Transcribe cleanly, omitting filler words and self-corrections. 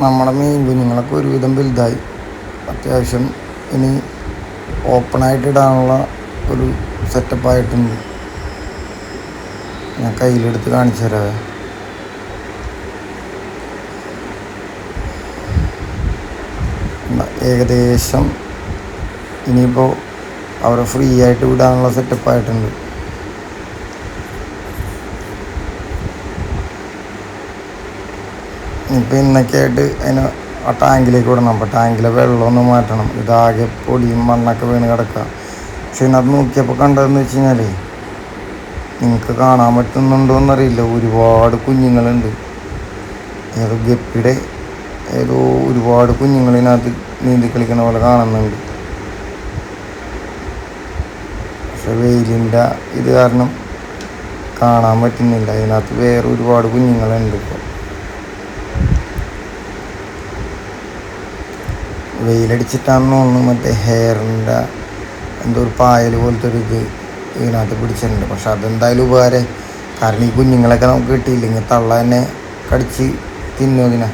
നമ്മുടെ മീൻ കുഞ്ഞുങ്ങളൊക്കെ ഒരുവിധം വലുതായി. അത്യാവശ്യം ഇനി ഓപ്പണായിട്ട് ഇടാനുള്ള ഒരു സെറ്റപ്പായിട്ടുണ്ട്. ഞാൻ കയ്യിലെടുത്ത് കാണിച്ചു തരാം. ഏകദേശം ഇനിയിപ്പോൾ അവരെ ഫ്രീ ആയിട്ട് വിടാനുള്ള സെറ്റപ്പായിട്ടുണ്ട്. ഇപ്പം ഇന്നൊക്കെ ആയിട്ട് അതിന് ആ ടാങ്കിലേക്ക് വിടണം. അപ്പോൾ ടാങ്കിലെ വെള്ളമൊന്ന് മാറ്റണം. ഇതാകെ പൊടിയും മണ്ണൊക്കെ വീണ് കിടക്കുക. പക്ഷെ ഇതിനകത്ത് നോക്കിയപ്പോൾ കണ്ടതെന്ന് വെച്ച് കഴിഞ്ഞാൽ നിങ്ങൾക്ക് കാണാൻ പറ്റുന്നുണ്ടോ എന്നറിയില്ല, ഒരുപാട് കുഞ്ഞുങ്ങളുണ്ട്. ഏതോ ഗപ്പിയുടെ ഏതോ ഒരുപാട് കുഞ്ഞുങ്ങളിനകത്ത് നീന്തി കളിക്കണ പോലെ കാണുന്നുണ്ട്. പക്ഷെ വെയിലിൻ്റെ ഇത് കാരണം കാണാൻ പറ്റുന്നില്ല. ഇതിനകത്ത് വേറെ ഒരുപാട് കുഞ്ഞുങ്ങളുണ്ട്. ഇപ്പോൾ വെയിലടിച്ചിട്ടാണെന്ന് തോന്നുന്നു മറ്റേ ഹെയറിൻ്റെ എന്തോ ഒരു പായൽ പോലത്തെ ഒരു ഇത് ഇതിനകത്ത് പിടിച്ചിട്ടുണ്ട്. പക്ഷെ അതെന്തായാലും ഉപകാരം. കാരണം ഈ കുഞ്ഞുങ്ങളൊക്കെ നമുക്ക് കിട്ടിയില്ലെങ്കിൽ തള്ള തന്നെ കടിച്ച് തിന്നും അതിനെ.